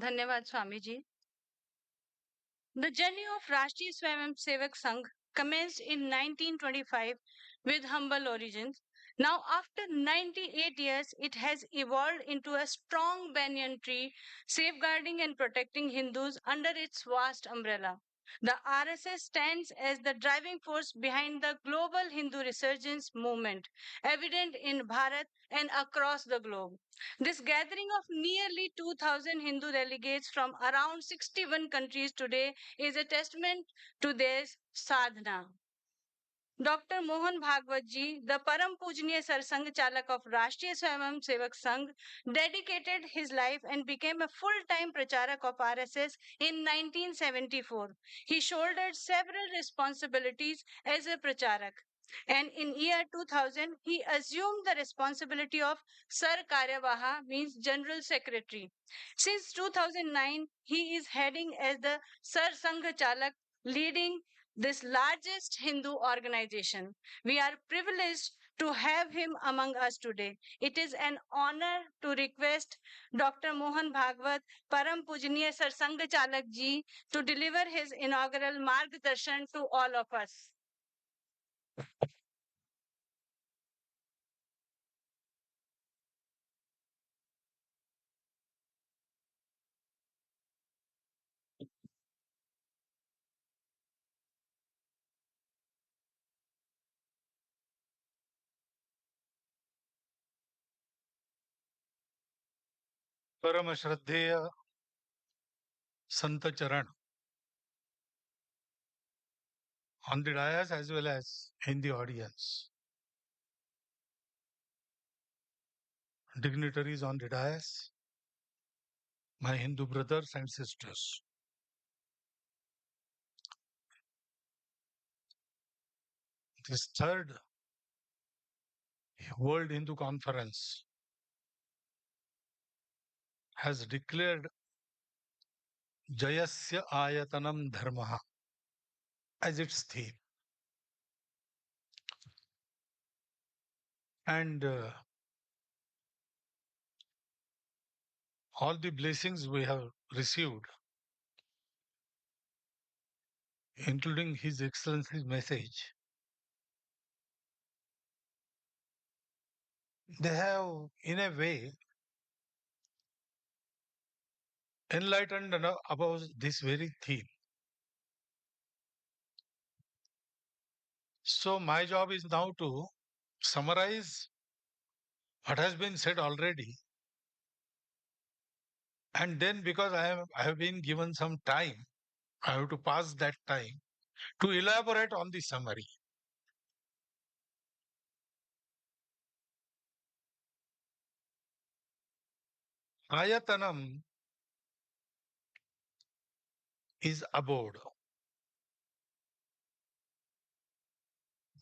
धन्यवाद Swami ji. The journey of Rashtriya Swayamsevak Sangh commenced in 1925 with humble origins. Now, after 98 years, it has evolved into a strong banyan tree, safeguarding and protecting Hindus under its vast umbrella. The RSS stands as the driving force behind the global Hindu resurgence movement, evident in Bharat and across the globe. This gathering of nearly 2,000 Hindu delegates from around 61 countries today is a testament to their sadhana. Dr. Mohan Bhagwat ji, the Param Pujniya Sarsanghchalak of Rashtriya Swayamsevak Sangh, dedicated his life and became a full-time pracharak of RSS in 1974. He shouldered several responsibilities as a pracharak. And in year 2000, he assumed the responsibility of Sar Karyavaha, means General Secretary. Since 2009, he is heading as the Sarsanghchalak, leading this largest Hindu organization. We are privileged to have him among us today. It is an honor to request Dr. Mohan Bhagwat, Param Pujniya Sarsanghchalak ji, to deliver his inaugural Margdarshan to all of us. परम श्रद्धेय संत चरण on the dais as well as in the audience. Dignitaries on the dais, my Hindu brothers and sisters. This third World Hindu Conference has declared Jayasya Ayatanam Dharmaha as its theme. And all the blessings we have received, including His Excellency's message, they have, in a way, enlightened about this very theme. So my job is now to summarize what has been said already, and then because I have been given some time, I have to pass that time to elaborate on the summary. Ayatanam is abode.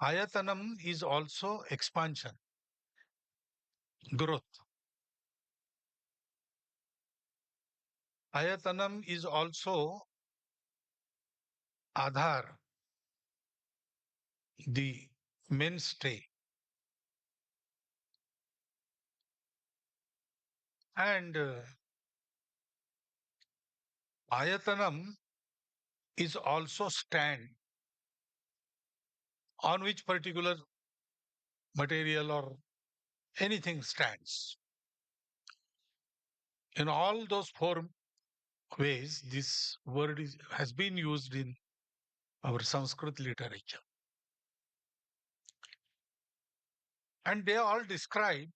Ayatanam is also expansion, growth. Ayatanam is also Adhar, the mainstay. And Ayatanam is also stand on which particular material or anything stands. In all those four ways, this word has been used in our Sanskrit literature. And they all describe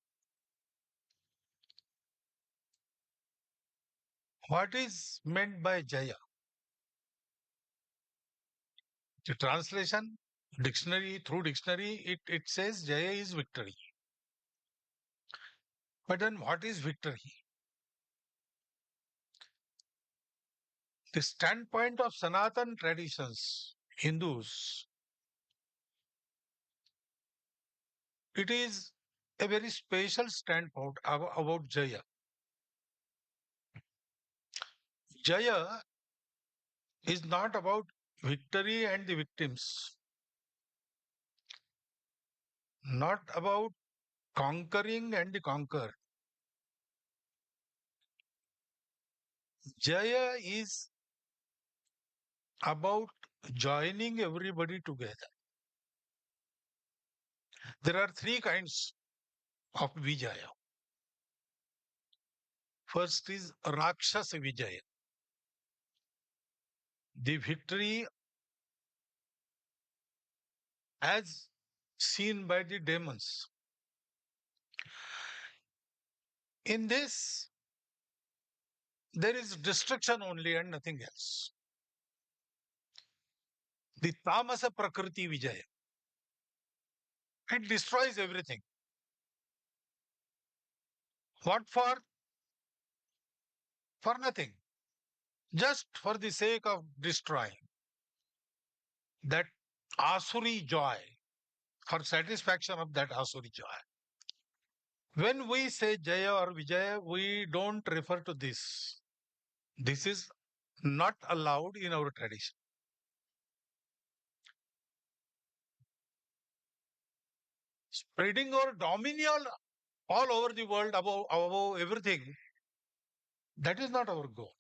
what is meant by Jaya. The translation, through dictionary, it says Jaya is victory. But then what is victory? The standpoint of Sanatan traditions, Hindus, it is a very special standpoint about Jaya. Jaya is not about victory and the victims, not about conquering and the conquered. Jaya is about joining everybody together. There are three kinds of Vijaya. First is Rakshasa Vijaya, the victory as seen by the demons. In this, there is destruction only and nothing else. The Tamasa Prakriti Vijaya. It destroys everything. What for? For nothing. Just for the sake of destroying. That Asuri joy, for satisfaction of that Asuri joy. When we say Jaya or Vijaya, we don't refer to this. This is not allowed in our tradition. Spreading our dominion all over the world above everything, that is not our goal.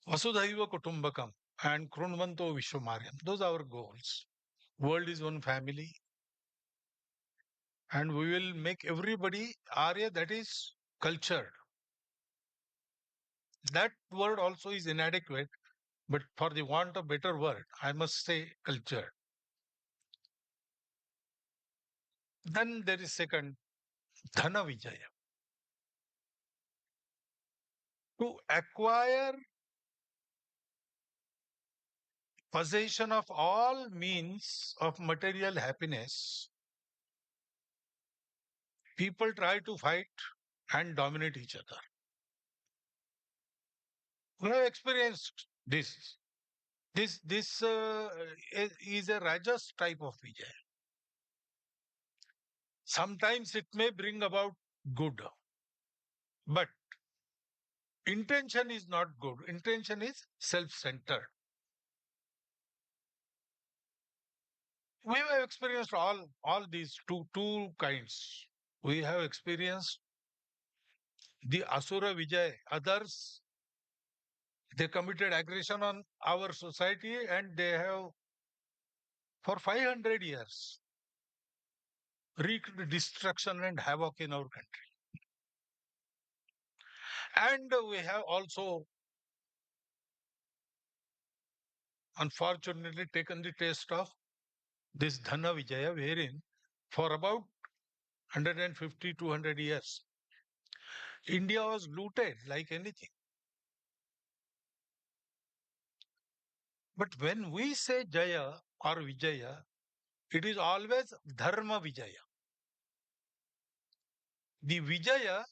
Vasudhaiva Kutumbakam and Krunvanto Vishwamaryam, those are our goals. World is one family, and we will make everybody Arya, that is cultured. That word also is inadequate, but for the want of better word, I must say cultured. Then there is second, Dhana Vijaya. To acquire possession of all means of material happiness, people try to fight and dominate each other. We have experienced this. This is a Rajas type of Vijay. Sometimes it may bring about good, but intention is not good. Intention is self-centered. We have experienced all these two kinds. We have experienced the Asura Vijay. Others, they committed aggression on our society and they have for 500 years wreaked destruction and havoc in our country. And we have also, unfortunately, taken the taste of this Dhana Vijaya, wherein for about 150, 200 years, India was looted like anything. But when we say Jaya or Vijaya, it is always Dharma Vijaya. The Vijaya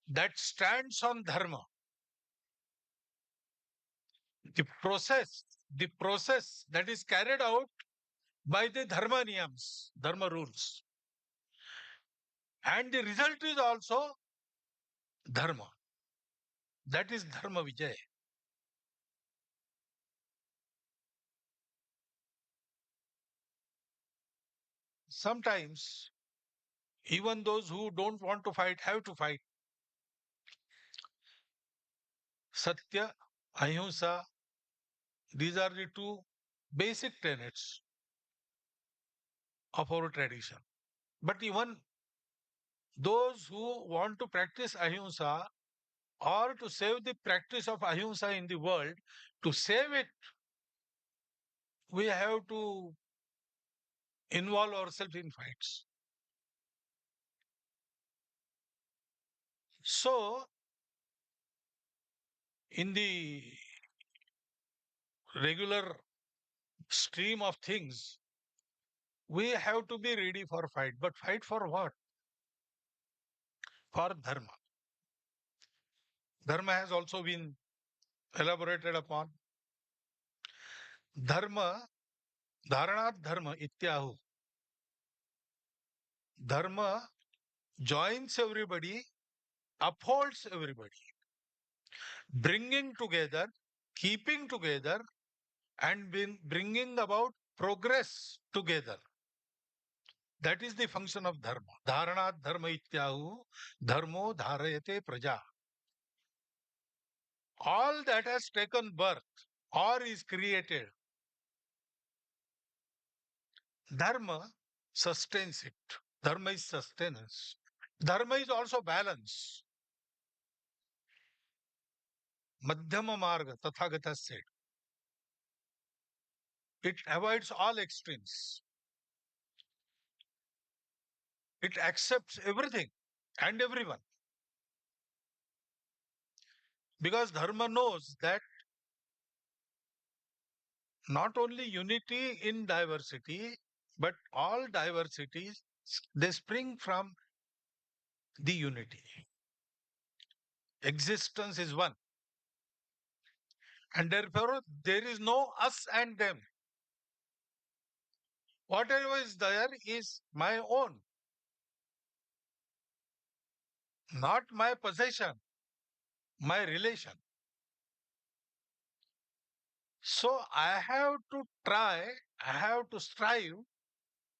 that stands on Dharma. The process that is carried out by the Dharma Niyams, Dharma rules. And the result is also Dharma. That is Dharma Vijaya. Sometimes, even those who don't want to fight have to fight. Satya, Ahimsa, these are the two basic tenets of our tradition. But even those who want to practice Ahimsa or to save the practice of Ahimsa in the world, to save it, we have to involve ourselves in fights. So, in the regular stream of things, we have to be ready for fight. But fight for what? For Dharma. Dharma has also been elaborated upon. Dharma, Dharanat Dharma Ityahu. Dharma joins everybody, upholds everybody, bringing together, keeping together, and bringing about progress together. That is the function of dharma. Dharanat dharma ityahu, dharmo dharayate praja. All that has taken birth or is created, dharma sustains it. Dharma is sustenance. Dharma is also balance. Madhyama marga, Tathagata said. It avoids all extremes. It accepts everything and everyone. Because dharma knows that not only unity in diversity, but all diversities, they spring from the unity. Existence is one. And therefore, there is no us and them. Whatever is there is my own, not my possession, my relation. So I have to try, I have to strive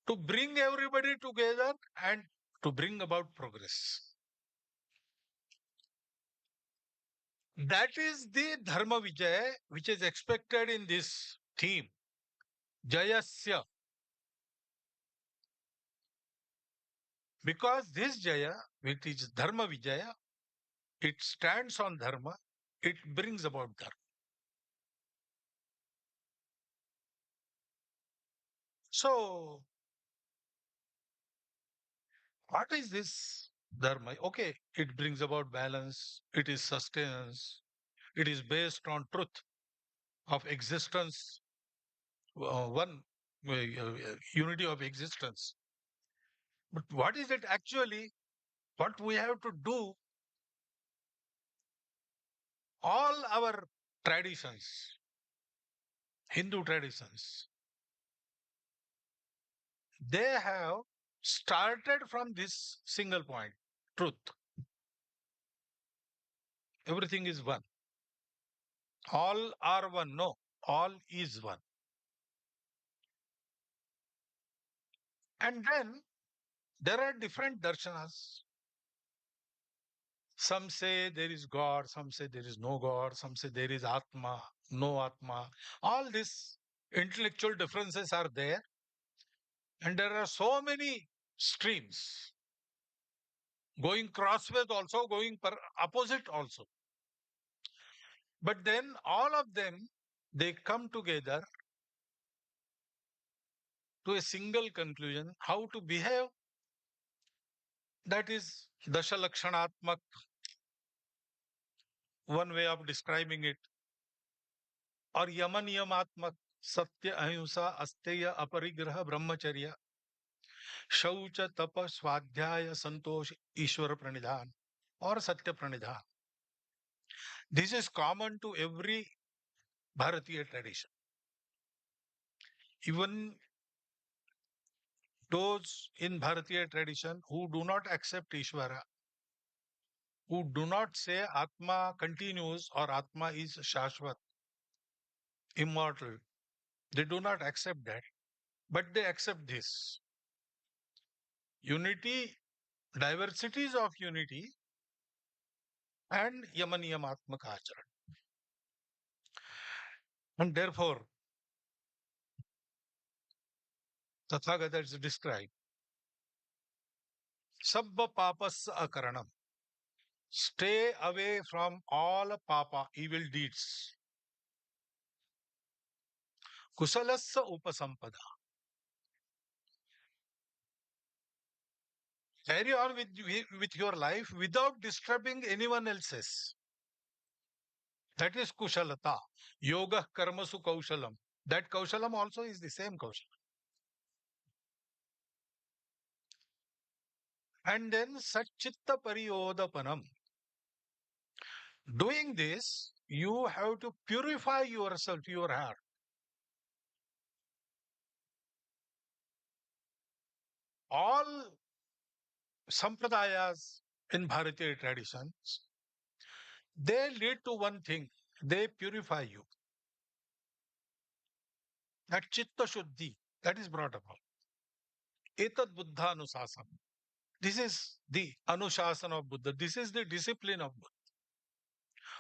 to bring everybody together and to bring about progress. That is the Dharma Vijay which is expected in this theme. Jayasya. Because this Jaya, which is Dharma Vijaya, it stands on Dharma, it brings about Dharma. So, what is this Dharma? Okay, it brings about balance, it is sustenance, it is based on truth of existence, one unity of existence. But what is it actually? What we have to do, all our traditions, Hindu traditions, they have started from this single point truth. Everything is one. All are one. No, all is one. And then there are different darshanas. Some say there is God, some say there is no God, some say there is Atma, no Atma. All these intellectual differences are there. And there are so many streams going crossways also, going opposite also. But then all of them, they come together to a single conclusion how to behave. That is Dashalakshanatmak, one way of describing it, or Yamanyamatmak, Satya Ahimsa Asteya Aparigraha Brahmacharya, Shaucha Tapa Swadhyaya Santosh Ishwara Pranidhan, or Satya Pranidhan. This is common to every Bharatiya tradition. Even those in Bharatiya tradition who do not accept Ishvara, who do not say Atma continues or Atma is Shashvat, immortal, they do not accept that, but they accept this. Unity, diversities of unity, and Yamanyamatmaka Acharan. And therefore, Tathagata is described. Sabba papas akaranam. Stay away from all papa, evil deeds. Kusalassa upasampada. Carry on with your life without disturbing anyone else's. That is kushalata. Yoga karmasu kaushalam. That kaushalam also is the same kaushalam. And then satchitta pariyodapanam. Doing this, you have to purify yourself, your heart. All sampradayas in Bharatiya traditions, they lead to one thing. They purify you. That chitta shuddhi, that is brought about. Etat Buddha Anusasana. This is the Anushasana of Buddha. This is the discipline of Buddha.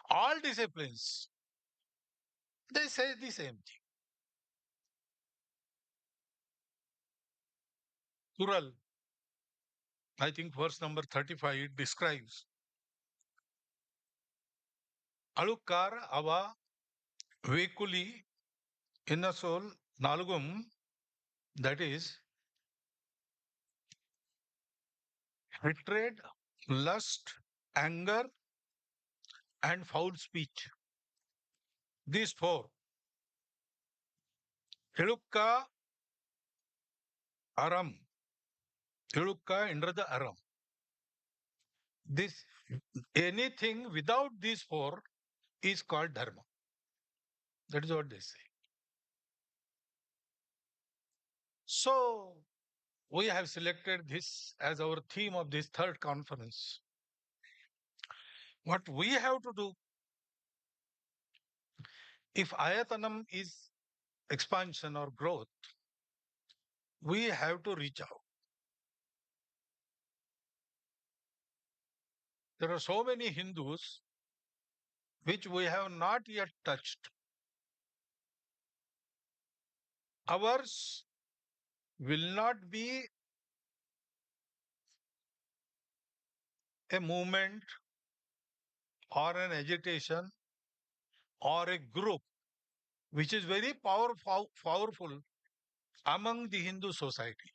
All disciplines, they say the same thing. Kural, I think verse number 35, it describes Alukar Ava Vekuli Innasol Nalugum, that is hatred, lust, anger, and foul speech. These four. Elukka Aram. Elukka under the Aram. This anything without these four is called dharma. That is what they say. So we have selected this as our theme of this third conference. What we have to do, if ayatanam is expansion or growth, we have to reach out. There are so many Hindus which we have not yet touched. Ours will not be a movement or an agitation or a group which is very powerful among the Hindu society.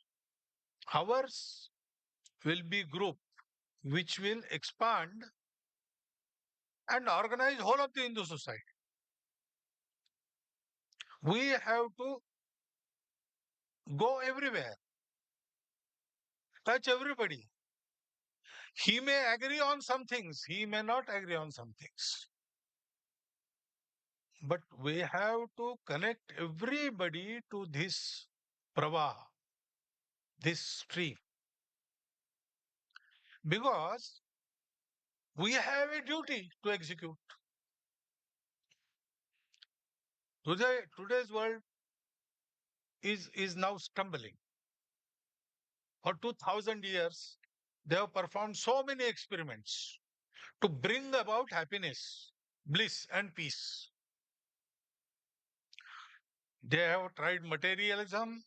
Ours will be group which will expand and organize whole of the Hindu society. We have to go everywhere, touch everybody. He may agree on some things, he may not agree on some things. But we have to connect everybody to this pravaha, this stream. Because we have a duty to execute. Today's world is now stumbling. For 2000 years, they have performed so many experiments to bring about happiness, bliss, and peace. They have tried materialism,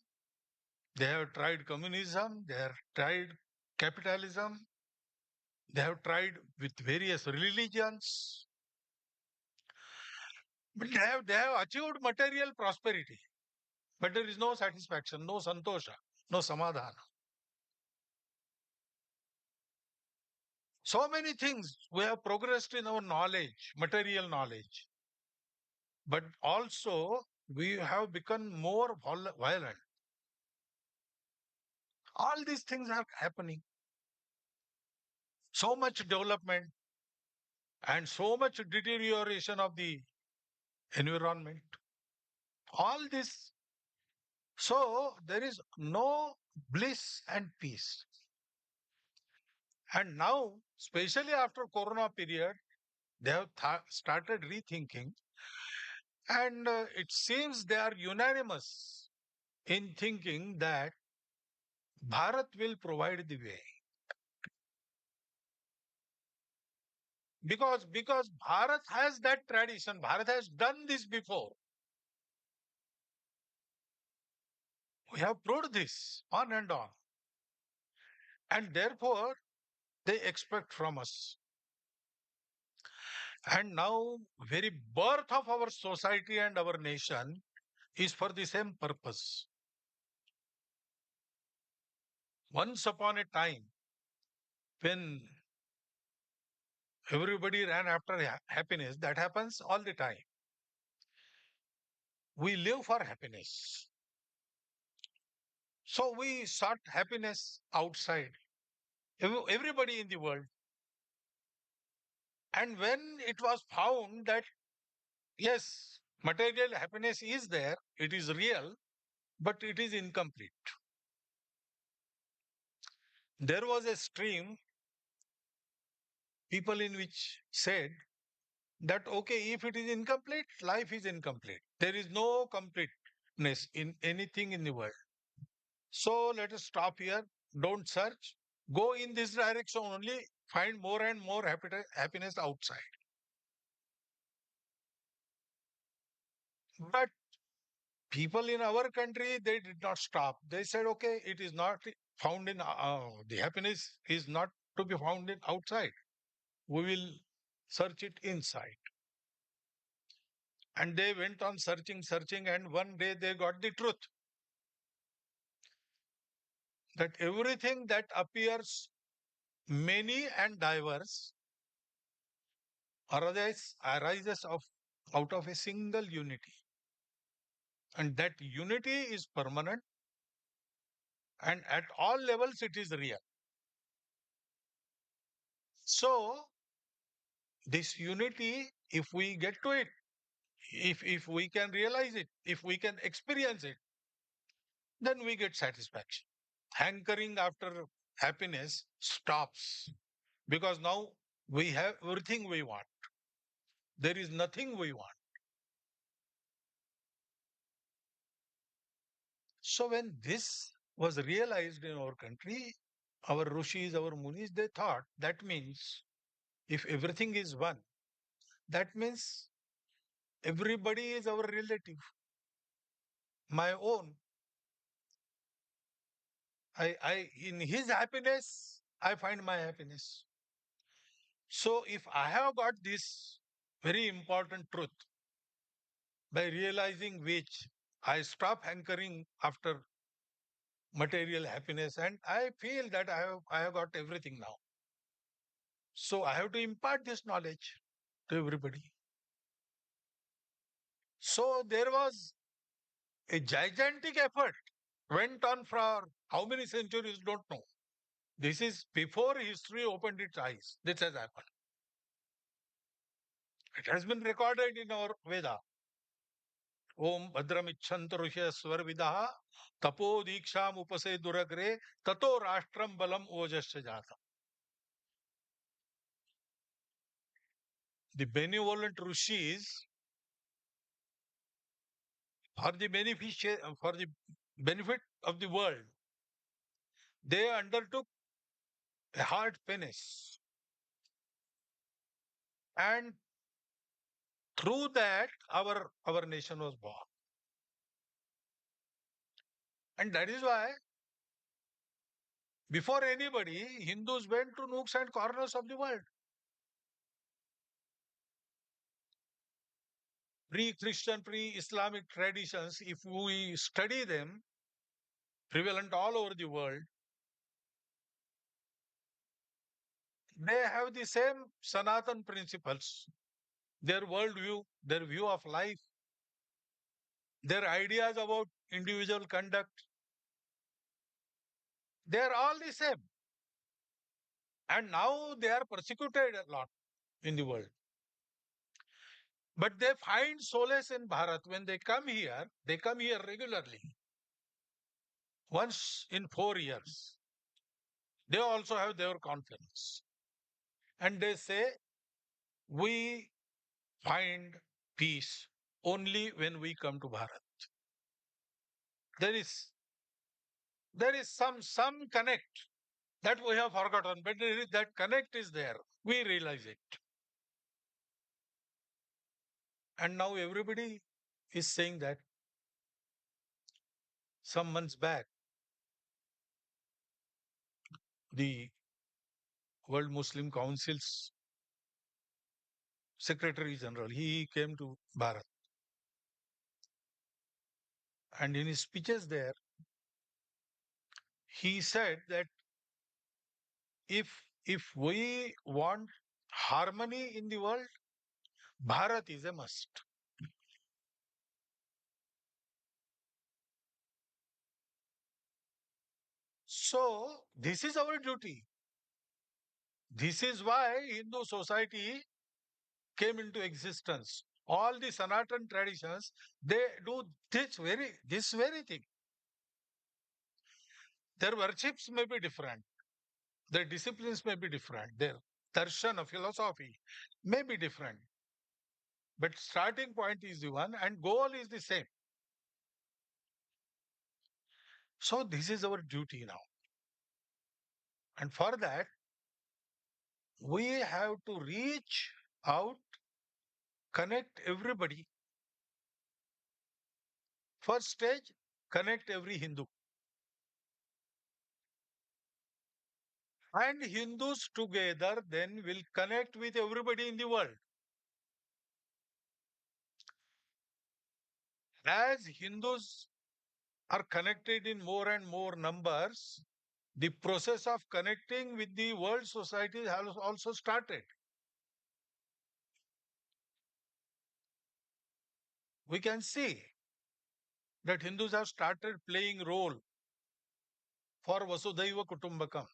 they have tried communism, they have tried capitalism, they have tried with various religions, but they have achieved material prosperity. But there is no satisfaction, no santosha, no samadhana. So many things we have progressed in our knowledge, material knowledge, but also we have become more violent. All these things are happening. So much development and so much deterioration of the environment. All this. So there is no bliss and peace. And now, especially after Corona period, they have started rethinking, and it seems they are unanimous in thinking that Bharat will provide the way. Because Bharat has that tradition, Bharat has done this before. We have proved this on and on. And therefore, they expect from us. And now, very birth of our society and our nation is for the same purpose. Once upon a time, when everybody ran after happiness, that happens all the time. We live for happiness. So we sought happiness outside, everybody in the world. And when it was found that, yes, material happiness is there, it is real, but it is incomplete. There was a stream, people in which said that, okay, if it is incomplete, life is incomplete. There is no completeness in anything in the world. So let us stop here. Don't search. Go in this direction only. Find more and more happiness outside. But people in our country, they did not stop. They said, okay, it is not found in, the happiness is not to be found in outside. We will search it inside. And they went on searching, searching, and one day they got the truth that everything that appears many and diverse arises out of a single unity. And that unity is permanent, and at all levels it is real. So, this unity, if we get to it, if we can realize it, if we can experience it, then we get satisfaction. Hankering after happiness stops because now we have everything we want. There is nothing we want. So when this was realized in our country, our rishis, our munis, they thought that means if everything is one, that means everybody is our relative, my own. I in his happiness, I find my happiness. So if I have got this very important truth, by realizing which I stop hankering after material happiness and I feel that I have got everything now. So I have to impart this knowledge to everybody. So there was a gigantic effort went on for how many centuries, don't know. This is before history opened its eyes. This has happened. It has been recorded in our Veda. Om Bhadramichhanta Rushya Swarvidaha Tapo Diksham Upase Duragre Tato Rashtram Balam Ojasya Jata. The benevolent rishis, for the benefit of the world, they undertook a hard penance. And through that, our nation was born. And that is why, before anybody, Hindus went to nooks and corners of the world. Pre-Christian, pre-Islamic traditions, if we study them, prevalent all over the world, they have the same Sanatan principles, their worldview, their view of life, their ideas about individual conduct. They are all the same. And now they are persecuted a lot in the world. But they find solace in Bharat. When they come here regularly, once in 4 years. They also have their conference. And they say, we find peace only when we come to Bharat. There is there is some connect that we have forgotten, but that connect is there. We realize it. And now everybody is saying that. Some months back, the World Muslim Council's Secretary General, he came to Bharat. And in his speeches there, he said that if we want harmony in the world, Bharat is a must. So this is our duty. This is why Hindu society came into existence. All the Sanatan traditions, they do this very thing. Their worships may be different. Their disciplines may be different. Their darshan, philosophy, may be different. But starting point is the one and goal is the same. So this is our duty now. And for that, we have to reach out, connect everybody. First stage, connect every Hindu. And Hindus together then will connect with everybody in the world. As Hindus are connected in more and more numbers, the process of connecting with the world society has also started. We can see that Hindus have started playing role for Vasudhaiva Kutumbakam.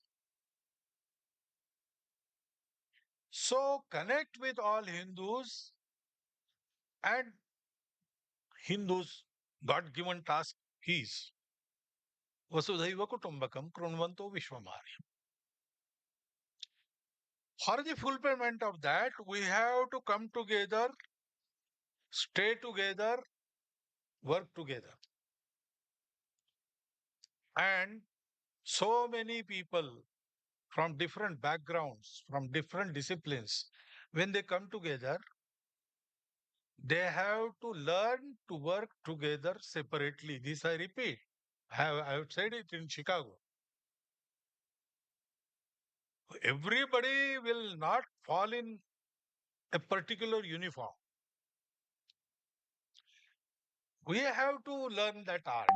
So connect with all Hindus, and Hindus' God-given task is Vasudhaiva Kutumbakam Krunvanto Vishwamari. For the fulfillment of that, we have to come together, stay together, work together. And so many people from different backgrounds, from different disciplines, when they come together, they have to learn to work together separately. This I repeat. I have said it in Chicago. Everybody will not fall in a particular uniform. We have to learn that art.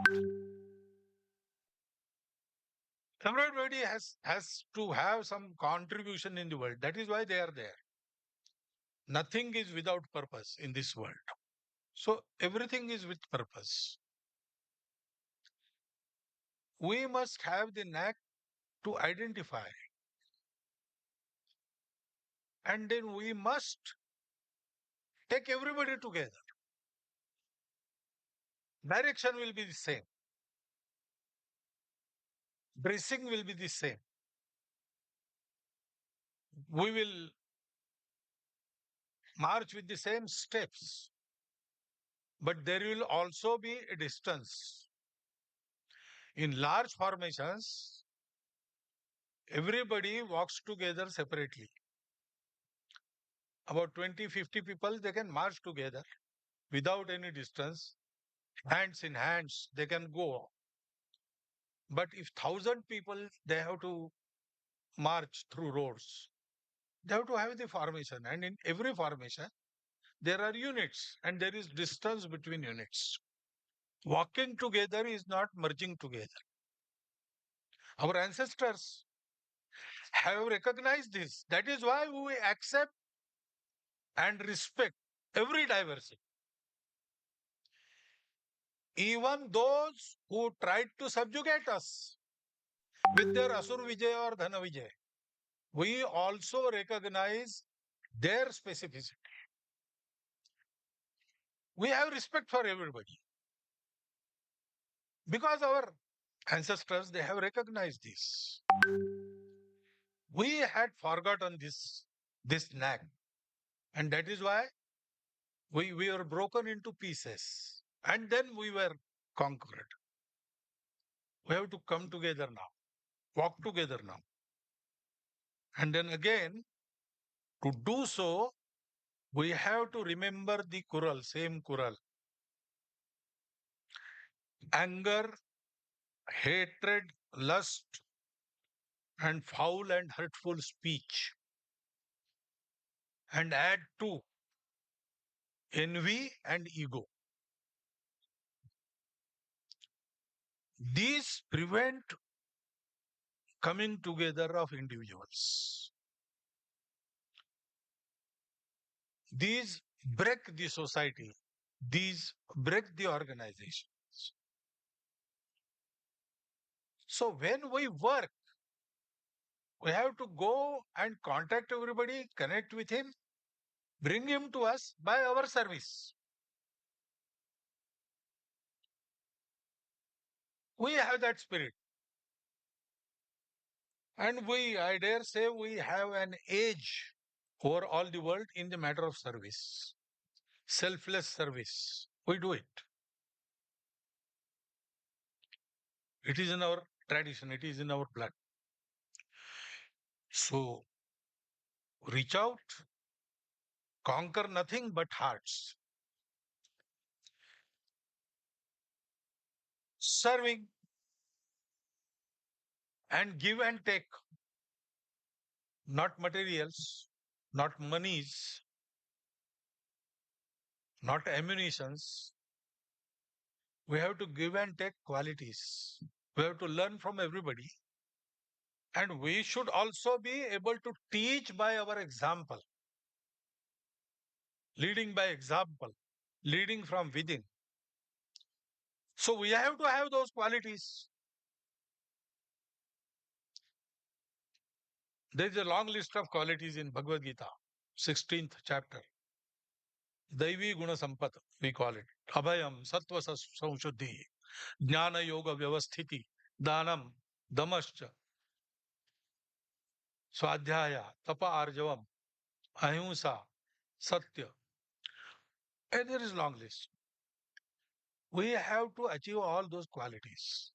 Everybody has to have some contribution in the world. That is why they are there. Nothing is without purpose in this world. So everything is with purpose. We must have the knack to identify, and then we must take everybody together. Direction will be the same. Dressing will be the same. We will march with the same steps, but there will also be a distance. In large formations, everybody walks together separately. About 20, 50 people, they can march together without any distance, hands in hands, they can go. But if 1,000 people, they have to march through roads, they have to have the formation. And in every formation, there are units and there is distance between units. Walking together is not merging together. Our ancestors have recognized this. That is why we accept and respect every diversity. Even those who tried to subjugate us with their Asur Vijay or Dhana Vijay, we also recognize their specificity. We have respect for everybody because our ancestors, they have recognized this. We had forgotten this knack, and that is why we were broken into pieces, and then we were conquered. We have to come together now, walk together now. And then again, to do so, we have to remember the Kural, same Kural. Anger, hatred, lust, and foul and hurtful speech. And add to envy and ego. These prevent coming together of individuals. These break the society. These break the organizations. So when we work, we have to go and contact everybody, connect with him, bring him to us by our service. We have that spirit. And I dare say, we have an edge over all the world in the matter of service. Selfless service. We do it. It is in our tradition. It is in our blood. So reach out, conquer nothing but hearts. Serving and give and take, not materials, not monies, not ammunitions. We have to give and take qualities. We have to learn from everybody. And we should also be able to teach by our example, leading by example, leading from within. So we have to have those qualities. There is a long list of qualities in Bhagavad Gita, 16th chapter. Daivi Guna Sampat, we call it. Abhayam, Sattva Samshuddhi, Jnana Yoga Vyavasthiti, Danam, Damascha, Swadhyaya, Tapa Arjavam, Ahimsa, Satya. And there is long list. We have to achieve all those qualities.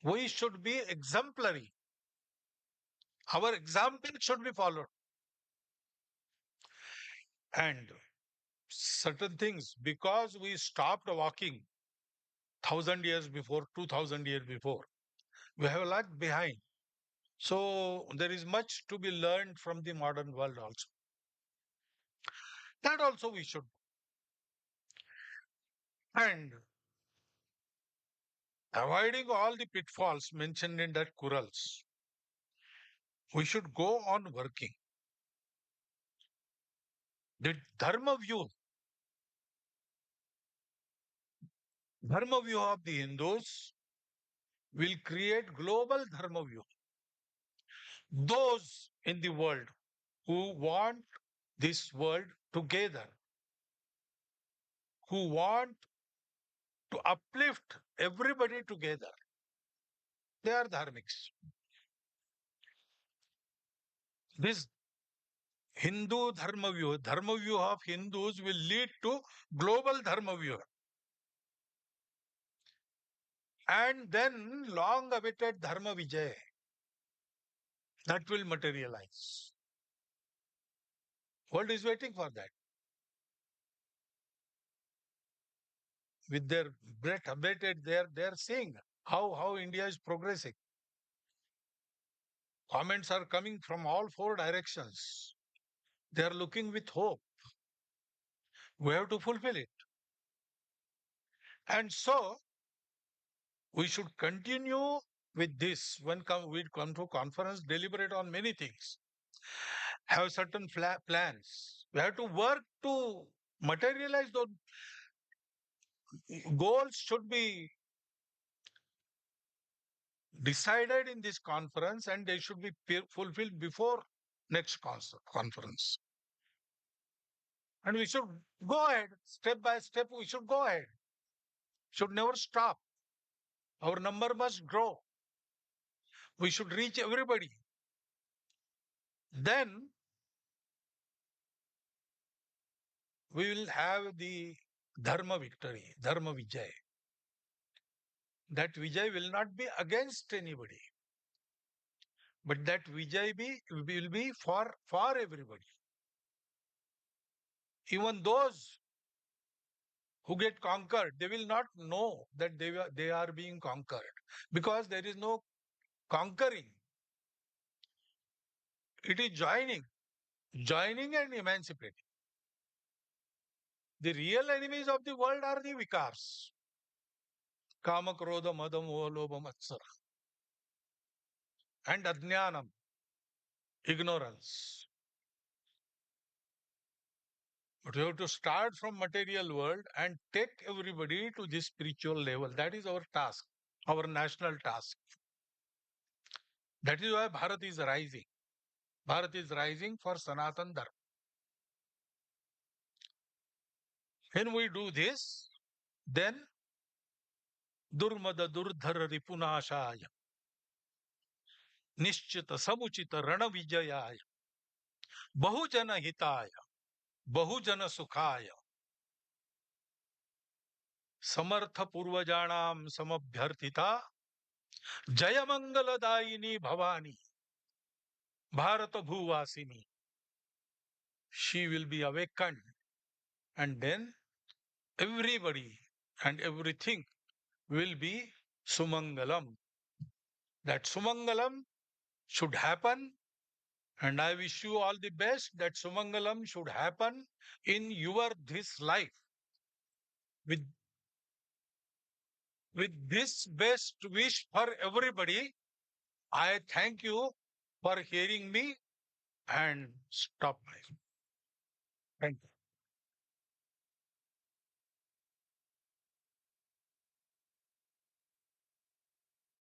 We should be exemplary. Our example should be followed. And certain things, because we stopped walking 1,000 years before, 2,000 years before, we have lagged behind. So there is much to be learned from the modern world also. That also we should. And avoiding all the pitfalls mentioned in that Kurals, we should go on working. The Dharma view of the Hindus will create global Dharma view. Those in the world who want this world together, who want to uplift everybody together, they are dharmics. This Dharma view of Hindus will lead to global Dharma view. And then long awaited Dharma Vijay, that will materialize. World is waiting for that. With their breath abated, they are seeing how India is progressing. Comments are coming from all four directions. They are looking with hope. We have to fulfill it. And so we should continue with this when we come to conference, deliberate on many things, have certain plans. We have to work to materialize those goals should be decided in this conference and they should be fulfilled before next conference. And we should go ahead, step by step, we should go ahead. Should never stop. Our number must grow. We should reach everybody. Then we will have the Dharma victory, Dharma Vijay. That Vijay will not be against anybody, but that Vijay will be for everybody. Even those who get conquered, they will not know that they are being conquered because there is no conquering. It is joining and emancipating. The real enemies of the world are the vikars. Kama, Krodha, Mada, Moha, Lobha, Matsara. And Ajnanam, ignorance. But we have to start from material world and take everybody to this spiritual level. That is our task, our national task. That is why Bharat is rising. Bharat is rising for Sanatan Dharma. When we do this, then Durmada Durdhara Ripunashaya, Nishchita Samuchita Rana Vijayaya, Bahujana Hitaya, Bahujana Sukhaya, Samartha Purvajanam Samabhyarthita, Jayamangaladayini Bhavani, Bharata Bhuvasini. She will be awakened, and then everybody and everything will be Sumangalam. That Sumangalam should happen, and I wish you all the best. That Sumangalam should happen in your this life. With this best wish for everybody, I thank you for hearing me and stop my. Thank you.